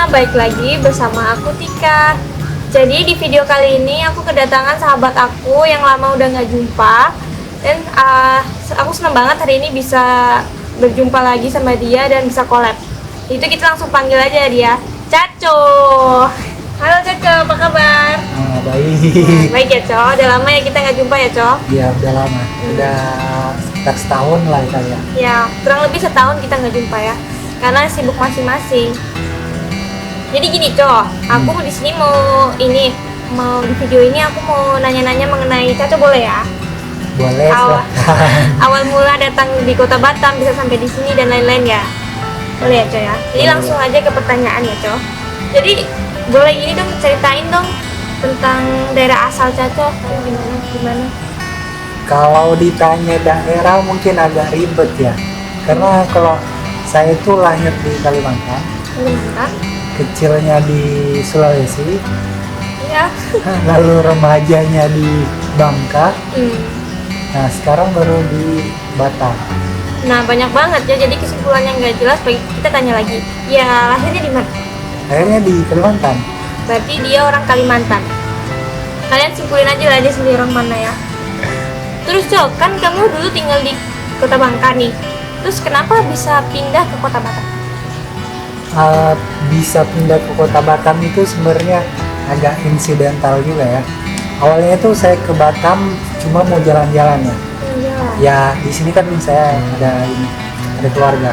baik lagi bersama aku Tika. Jadi di video kali ini aku kedatangan sahabat aku yang lama udah nggak jumpa. Dan aku senang banget hari ini bisa berjumpa lagi sama dia dan bisa collab. Itu kita langsung panggil aja dia, Caco. Halo Caco, apa kabar? Baik. Baik ya Co, udah lama ya kita nggak jumpa ya Co? Ya udah lama, udah sekitar setahun lah ya. Ya, kurang lebih setahun kita nggak jumpa ya, karena sibuk masing-masing. Jadi gini Co, aku di sini mau di video ini aku mau nanya-nanya mengenai Caco, boleh ya? Boleh. Awal mula datang di kota Batam bisa sampai di sini dan lain-lain ya, boleh ya Co ya? Jadi Boleh. langsung aja ke pertanyaan ya Co. Jadi boleh ini dong, ceritain dong tentang daerah asal Caco, gimana? Kalau ditanya daerah mungkin agak ribet ya, karena kalau saya itu lahir di Kalimantan, kecilnya di Sulawesi, Ya. lalu remajanya di Bangka, nah sekarang baru di Batam. Nah banyak banget ya, jadi kesimpulannya nggak jelas. Kita tanya lagi, ya lahirnya di mana? Akhirnya di Kalimantan. Berarti dia orang Kalimantan. Kalian simpulin aja lah dia sendiri orang mana ya. Terus Cok, kan kamu dulu tinggal di kota Bangka nih. Terus kenapa bisa pindah ke kota Batam? Bisa pindah ke kota Batam itu sebenarnya agak insidental juga ya. Awalnya itu saya ke Batam cuma mau jalan-jalan ya. Iya. Ya di sini kan saya ada keluarga.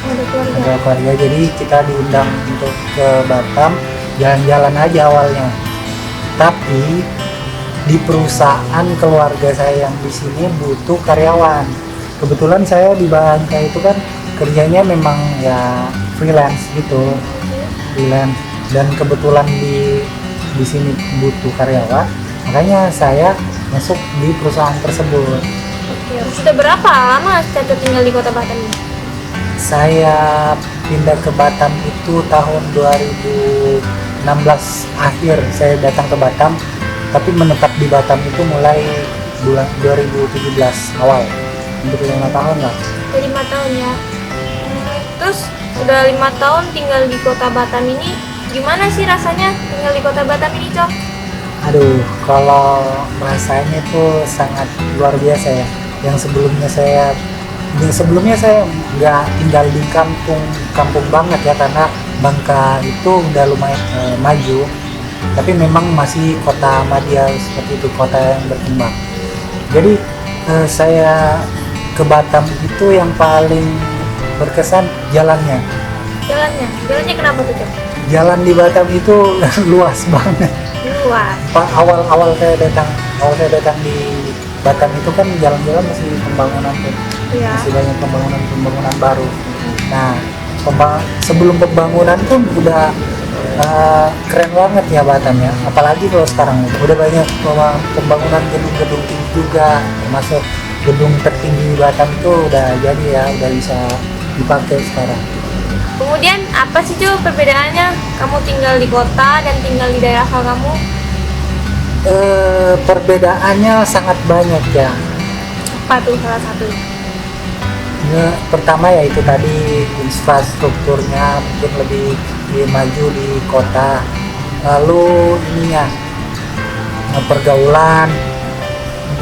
Ada keluarga. Ada keluarga, jadi kita diundang untuk ke Batam jalan-jalan aja awalnya. Tapi di perusahaan keluarga saya yang di sini butuh karyawan. Kebetulan saya di Bangka itu kan kerjanya memang ya freelance gitu, freelance. Dan kebetulan di sini butuh karyawan, makanya saya masuk di perusahaan tersebut. Oke. Sudah berapa lama Caco tinggal di kota Batam ini? Saya pindah ke Batam itu tahun 2016 akhir saya datang ke Batam, tapi menetap di Batam itu mulai bulan 2017 awal, untuk 5 tahun lah. Udah 5 tahun ya. Terus udah 5 tahun tinggal di kota Batam ini, gimana sih rasanya tinggal di kota Batam ini Cok? Aduh, kalau rasanya itu sangat luar biasa ya. Yang sebelumnya saya nggak tinggal di kampung banget ya, karena Bangka itu udah lumayan maju, tapi memang masih kota madya seperti itu, kota yang berkembang. Jadi saya ke Batam itu yang paling berkesan jalannya. Jalannya kenapa tuh Cok? Jalan di Batam itu luas banget. Luas. Awal saya datang di Batam itu kan jalan-jalan masih pembangunan tuh. Iya. Masih banyak pembangunan baru. Nah, sebelum pembangunan tuh udah keren banget ya Batam ya. Apalagi kalau sekarang udah banyak pembangunan gedung-gedung tinggi juga, termasuk gedung tertinggi di Batam itu udah jadi ya, udah bisa dipakai sekarang. Kemudian apa sih Cok perbedaannya kamu tinggal di kota dan tinggal di daerah asal kamu? Perbedaannya sangat banyak ya. Apa tuh salah satu? Pertama ya itu tadi, infrastrukturnya mungkin lebih maju di kota. Lalu pergaulan,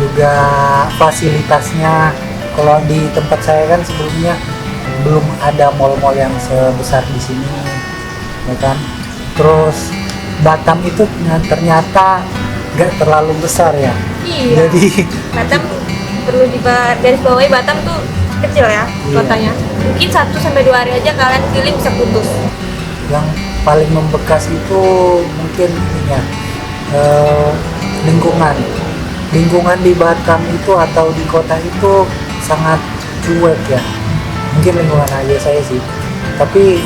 juga fasilitasnya. Kalau di tempat saya kan sebelumnya belum ada mal-mal yang sebesar di sini, ya kan. Terus Batam itu ternyata nggak terlalu besar ya. Iya. Jadi Batam perlu garis bawahi, Batam tuh kecil ya kotanya. Mungkin 1-2 hari aja kalian keliling bisa putus. yang paling membekas itu mungkin lingkungan di Batam itu atau di kota itu sangat cuek ya. Mungkin lingkungan aja saya sih, tapi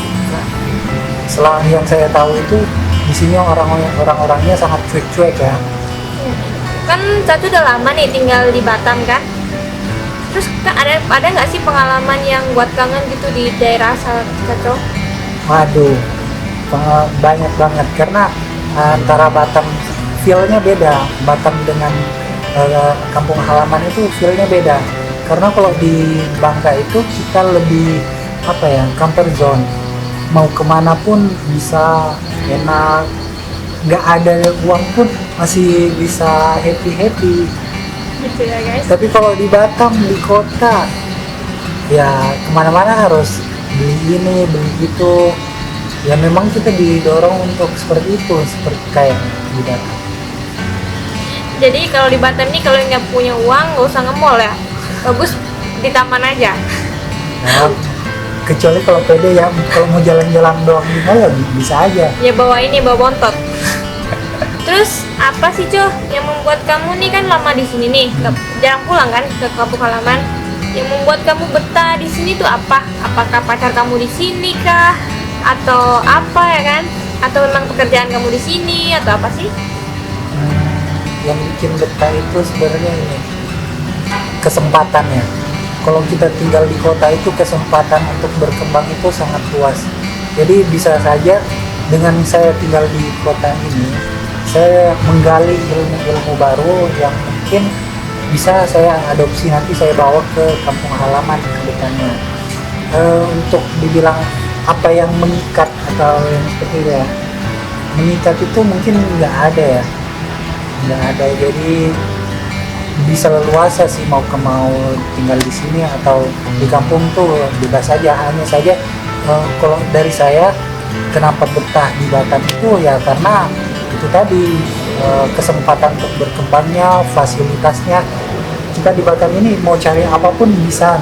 selama yang saya tahu itu di sini orang-orangnya sangat cuek-cuek ya. Kan Cacu udah lama nih tinggal di Batam kan? Terus ada nggak sih pengalaman yang buat kangen gitu di daerah asal Cacu? Waduh, banyak banget, karena antara Batam feel-nya beda. Batam dengan kampung halaman itu feel-nya beda. Karena kalau di Bangka itu kita lebih comfort zone. mau kemana pun bisa enak, nggak ada uang pun masih bisa happy. Gitu ya guys. Tapi kalau di Batam, di kota, ya kemana-mana harus beli ini beli itu, ya memang kita didorong untuk seperti itu, seperti kayak di Batam. Jadi kalau di Batam nih kalau nggak punya uang nggak usah nge-mall ya, bagus di taman aja. Nah, kecuali kalau pede ya, kalau mau jalan-jalan doang di mall ya bisa aja. Ya bawa ini, bawa bontot. Terus apa sih Coh yang membuat kamu nih kan lama di sini nih, jarang pulang kan ke kampung halaman? Yang membuat kamu betah di sini tuh apa? Apakah pacar kamu di sini kah? Atau apa ya kan? Atau memang pekerjaan kamu di sini atau apa sih? Yang bikin betah itu sebenarnya ini kesempatannya. Kalau kita tinggal di kota itu kesempatan untuk berkembang itu sangat luas. Jadi bisa saja dengan saya tinggal di kota ini, saya menggali ilmu-ilmu baru yang mungkin bisa saya adopsi, nanti saya bawa ke kampung halaman ke depannya. Untuk dibilang apa yang mengikat atau yang seperti itu ya, mengikat itu mungkin nggak ada ya, nggak ada. Jadi bisa leluasa sih mau tinggal di sini atau di kampung tuh bebas saja. Hanya saja kalau dari saya kenapa betah di Batam itu ya karena itu tadi, kesempatan untuk berkembangnya, fasilitasnya. Kita di Batam ini mau cari apapun bisa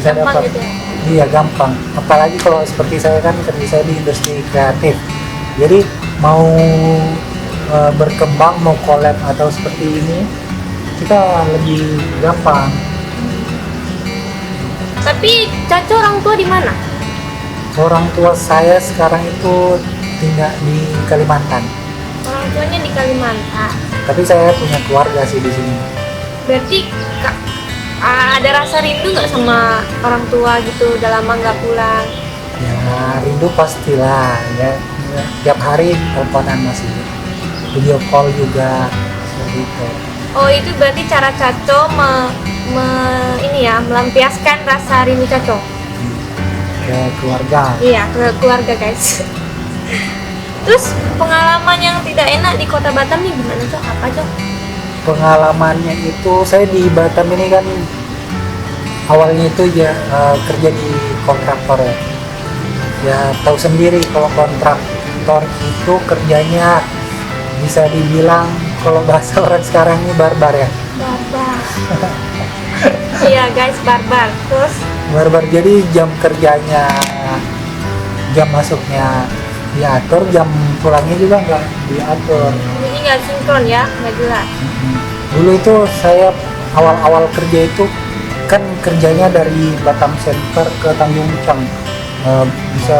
Gampang dapat. gitu ya? Iya gampang, apalagi kalau seperti saya kan kerja saya di industri kreatif, jadi mau berkembang, mau collab atau seperti ini kita lebih gampang. Tapi Caco orang tua di mana? Orang tua saya sekarang itu tinggal di Kalimantan, Orang tuanya di Kalimantan. tapi saya punya keluarga sih di sini. Berarti ada rasa rindu nggak sama orang tua gitu? Udah lama nggak pulang. Ya rindu pastilah ya, tiap hari teleponan masih, video call juga seperti itu. Oh itu berarti cara Caco ini ya melampiaskan rasa rindu Caco. Ke keluarga. Iya ke keluarga guys. Terus pengalaman yang tidak enak di kota Batam nih gimana Cok? Apa Cok? Pengalamannya itu saya di Batam ini kan awalnya itu ya kerja di kontraktor ya. Ya tahu sendiri kalau kontraktor itu kerjanya bisa dibilang kalau bahasa orang sekarang ini barbar ya. Barbar. Iya guys barbar. Terus Barbar, jadi jam kerjanya, jam masuknya diatur, jam pulangnya juga nggak diatur. jadi nggak sinkron ya, nggak jelas. Dulu itu saya awal-awal kerja itu kan kerjanya dari Batam Center ke Tanjung Ucang, bisa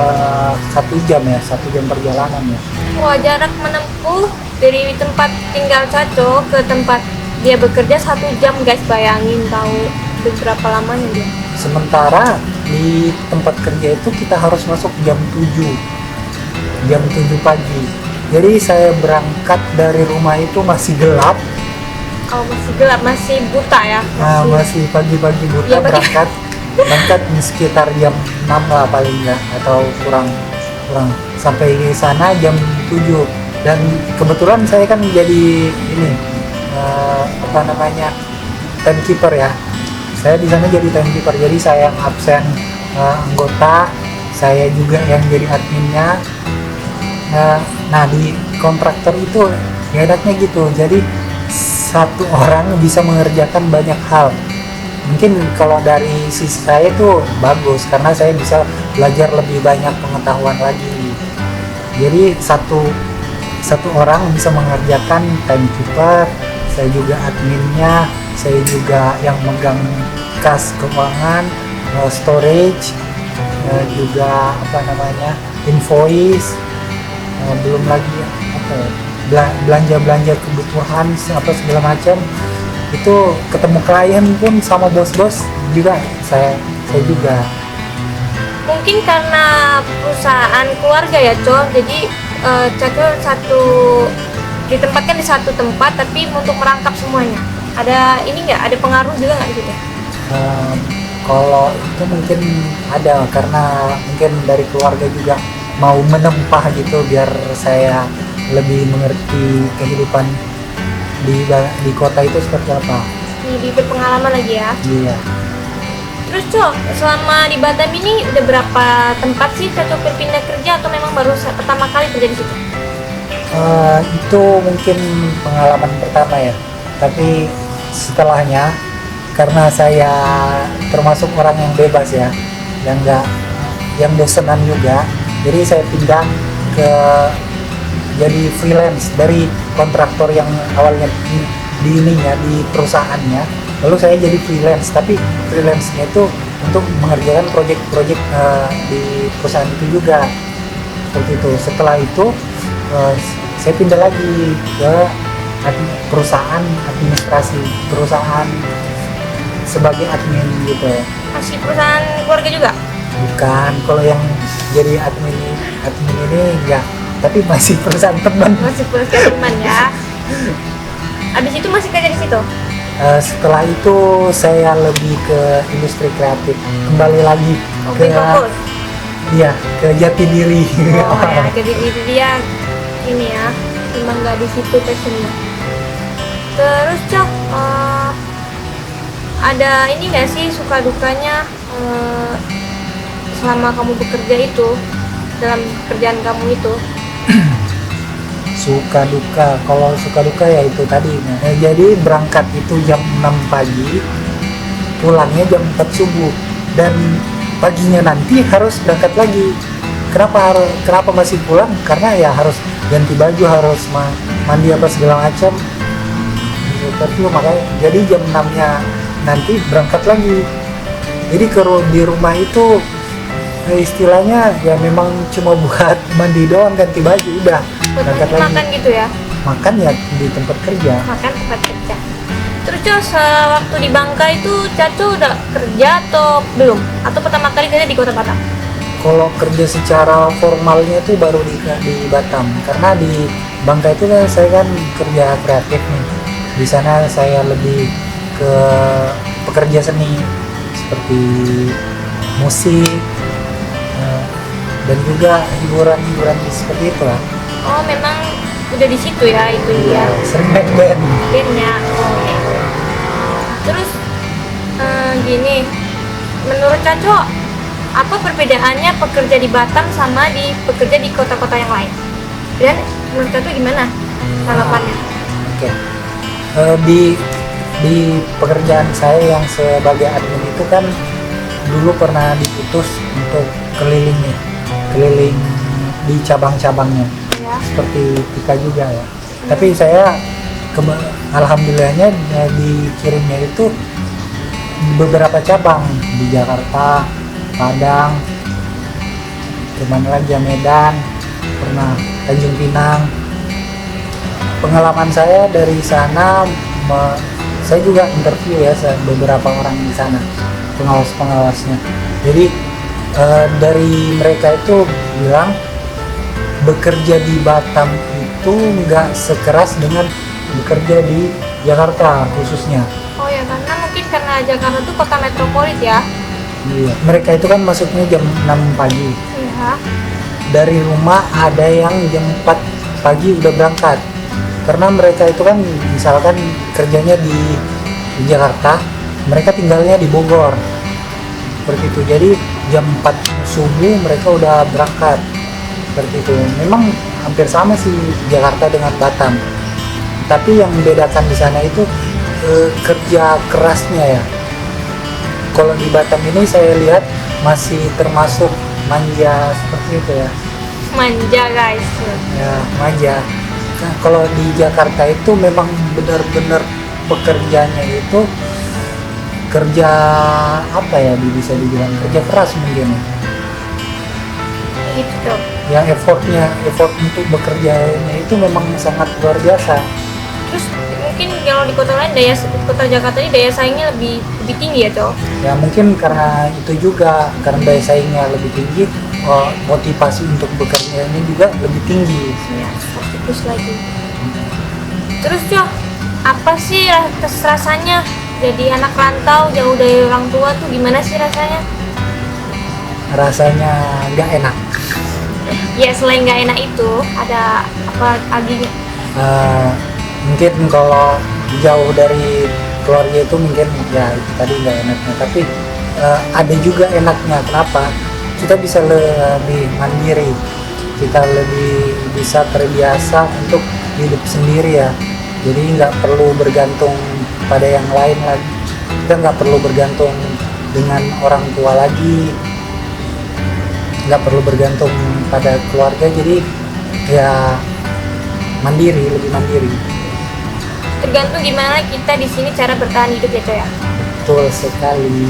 1 jam ya, 1 jam perjalanan ya. Wah jarak menempuh dari tempat tinggal Caco ke tempat dia bekerja 1 jam guys, bayangin tahu berapa lamanya dia. Sementara di tempat kerja itu kita harus masuk jam 7 pagi. Jadi saya berangkat dari rumah itu masih gelap. Oh masih gelap, masih buta ya? Nah, masih pagi-pagi buta Iya, pagi. berangkat di sekitar jam 6 lah paling nggak, atau kurang sampai sana jam 7. Dan kebetulan saya kan jadi ini apa namanya, timekeeper ya. Saya di sana jadi timekeeper, jadi saya yang absen anggota, saya juga yang jadi adminnya. Nah di kontraktor itu ya enaknya gitu, jadi satu orang bisa mengerjakan banyak hal. Mungkin kalau dari sisi saya itu bagus karena saya bisa belajar lebih banyak pengetahuan lagi. Jadi satu orang bisa mengerjakan timekeeper, saya juga adminnya, saya juga yang megang kas keuangan, storage, juga apa namanya, invoice, belum lagi apa ya, belanja kebutuhan apa segala macam. Itu ketemu klien pun sama bos-bos juga saya juga. Mungkin karena perusahaan keluarga ya Cok, jadi Caco ditempatkan di satu tempat tapi untuk merangkap semuanya. Ada ini nggak? Ada pengaruh juga nggak gitu? Kalau itu mungkin ada karena mungkin dari keluarga juga mau menempah gitu biar saya lebih mengerti kehidupan di kota itu seperti apa. Lebih berpengalaman lagi ya. Iya. Terus Cok, selama di Batam ini udah berapa tempat sih Cok berpindah kerja atau memang baru pertama kali kerja di situ? Itu mungkin pengalaman pertama ya, tapi setelahnya karena saya termasuk orang yang bebas ya, yang bosenan juga, jadi saya pindah ke jadi freelance dari kontraktor yang awalnya di perusahaannya, lalu saya jadi freelance, tapi freelance-nya itu untuk mengerjakan proyek-proyek di perusahaan itu juga seperti itu. Setelah itu saya pindah lagi ke perusahaan administrasi, perusahaan sebagai admin gitu. Masih perusahaan keluarga juga? Bukan, kalau yang jadi admin ini enggak, tapi masih perusahaan teman. Masih perusahaan teman ya. Abis itu masih kerja di situ? Setelah itu saya lebih ke industri kreatif, kembali lagi Oke, fokus. Iya, ke jati diri. Oh ya, jadi dia ini ya, memang nggak di situ passionnya. Terus Cok, ada ini nggak sih suka dukanya selama kamu bekerja itu, dalam kerjaan kamu itu? Suka duka, kalau suka duka ya itu tadi. Jadi berangkat itu jam 6 pagi, pulangnya jam 4 subuh, dan paginya nanti harus berangkat lagi. Kenapa masih pulang? Karena ya harus ganti baju, harus mandi apa segala macam. Tapi makanya jadi jam 6-nya nanti berangkat lagi. Jadi di rumah itu istilahnya ya memang cuma buat mandi doang, ganti baju, udah berangkat lagi. Makan gitu ya? Makan ya di tempat kerja. Makan tempat kerja. Terus Cok, waktu di Bangka itu Caco udah kerja atau belum? Atau pertama kali kerja di Kota Batam? Kalau kerja secara formalnya itu baru di Batam, karena di Bangka itu kan saya kan kerja kreatif nih. Di sana saya lebih ke pekerja seni seperti musik dan juga hiburan seperti itu lah. Oh, memang udah di situ ya itu ya. Sering main band. Bandnya. Oke. Terus gini, menurut Caco, apa perbedaannya pekerja di Batam sama pekerja di kota-kota yang lain? Dan menurut Caco gimana tanggapannya? Oke. Di pekerjaan saya yang sebagai admin itu kan dulu pernah diputus untuk keliling di cabang-cabangnya, Ya. seperti Tika juga ya. Tapi saya alhamdulillahnya dikirimnya itu beberapa cabang di Jakarta, Padang, kemana lagi ya, Medan, pernah Tanjung Pinang. Pengalaman saya dari sana, saya juga interview ya beberapa orang di sana, pengawas-pengawasnya. Jadi dari mereka itu bilang bekerja di Batam itu nggak sekeras dengan bekerja di Jakarta khususnya. Oh ya, karena Jakarta itu kota metropolit ya. Iya. Mereka itu kan masuknya jam 6 pagi. Iya. Dari rumah ada yang jam 4 pagi udah berangkat. Karena mereka itu kan misalkan kerjanya di Jakarta, mereka tinggalnya di Bogor. Seperti itu. Jadi jam 4 subuh mereka udah berangkat. Seperti itu. Memang hampir sama sih Jakarta dengan Batam. Tapi yang membedakan di sana itu kerja kerasnya ya. Kalau di Batam ini saya lihat masih termasuk manja seperti itu ya. Manja guys. Ya, manja. Nah, kalau di Jakarta itu memang benar-benar pekerjaannya itu kerja apa ya, bisa dibilang kerja keras mungkin. Gitu. Ya effort untuk bekerjanya itu memang sangat luar biasa. Terus mungkin kalau di kota lain kota Jakarta ini daya saingnya lebih tinggi ya Cok? Ya mungkin karena itu juga, karena daya saingnya lebih tinggi, motivasi untuk bekerja ini juga lebih tinggi. Ya, fokus lagi. Terus Cok, apa sih rasanya jadi anak rantau jauh dari orang tua tuh gimana sih rasanya? Rasanya nggak enak. Ya selain nggak enak itu ada apa lagi? Mungkin kalau jauh dari keluarga itu mungkin ya itu tadi nggak enaknya, tapi ada juga enaknya. Kenapa? Kita bisa lebih mandiri, kita lebih bisa terbiasa untuk hidup sendiri ya, jadi nggak perlu bergantung pada yang lain lagi, kita nggak perlu bergantung dengan orang tua lagi, nggak perlu bergantung pada keluarga, jadi ya mandiri, lebih mandiri. Tergantung gimana kita di sini cara bertahan hidup ya Coy ya. Betul sekali.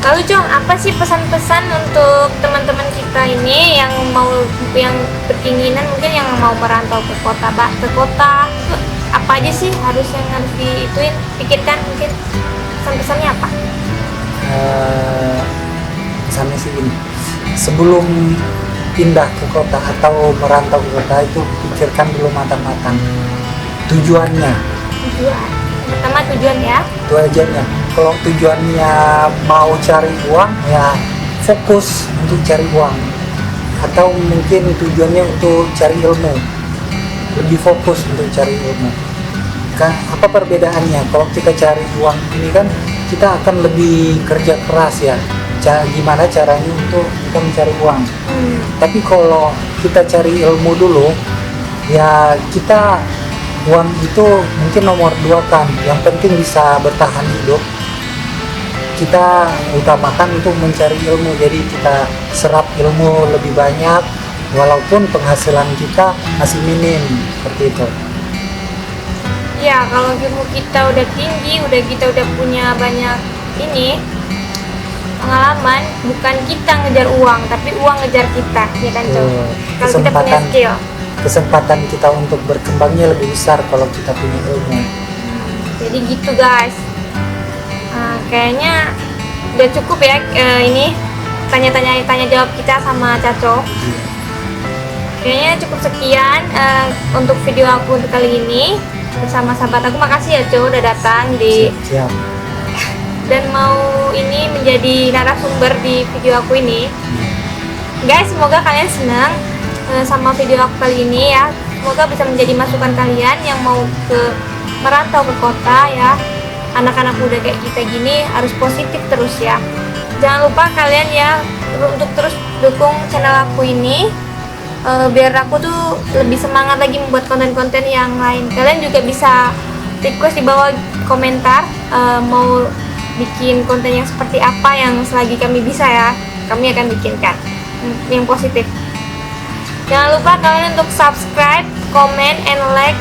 Lalu Cong, apa sih pesan-pesan untuk teman-teman kita ini yang berkeinginan mungkin yang mau merantau ke kota, itu apa aja sih harus diituin, pikirkan mungkin pesan-pesannya apa? Pesannya sih gini, sebelum pindah ke kota atau merantau ke kota itu pikirkan dulu matang-matang tujuannya. Tujuan. Pertama tujuan ya. Tujuannya. Kalau tujuannya mau cari uang ya fokus untuk cari uang. Atau mungkin tujuannya untuk cari ilmu. Lebih fokus untuk cari ilmu. Kan apa perbedaannya? Kalau kita cari uang ini kan kita akan lebih kerja keras ya. Gimana caranya untuk kita mencari uang. Tapi kalau kita cari ilmu dulu ya kita uang itu mungkin nomor 2 kan, yang penting bisa bertahan hidup. Kita utamakan untuk mencari ilmu, jadi kita serap ilmu lebih banyak walaupun penghasilan kita masih minim, seperti itu. Ya kalau ilmu kita udah tinggi, kita udah punya banyak pengalaman, bukan kita ngejar uang tapi uang ngejar kita, ya kan Cok? Kalau kita punya skill, kesempatan kita untuk berkembangnya lebih besar kalau kita punya ilmu. Jadi gitu guys. Kayaknya udah cukup ya ini tanya jawab kita sama Caco. Kayaknya cukup sekian untuk video aku untuk kali ini bersama sahabat aku. Makasih ya Co udah datang Siap. dan mau ini menjadi narasumber di video aku ini. Guys, semoga kalian senang sama video aku kali ini ya. Semoga bisa menjadi masukan kalian yang mau merantau ke kota ya. Anak-anak muda kayak kita gini harus positif terus ya. Jangan lupa kalian ya untuk terus dukung channel aku ini biar aku tuh lebih semangat lagi membuat konten-konten yang lain. Kalian juga bisa request di bawah komentar mau bikin konten yang seperti apa yang selagi kami bisa ya, kami akan bikinkan yang positif. Jangan lupa kalian untuk subscribe, comment, and like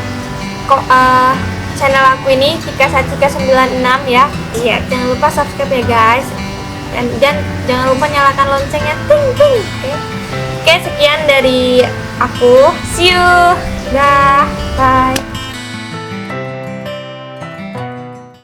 channel aku ini Cika Sacika 96 ya. Iya, jangan lupa subscribe ya guys. Dan jangan lupa nyalakan loncengnya, ting ting. Oke, sekian dari aku. See you. Dah, bye.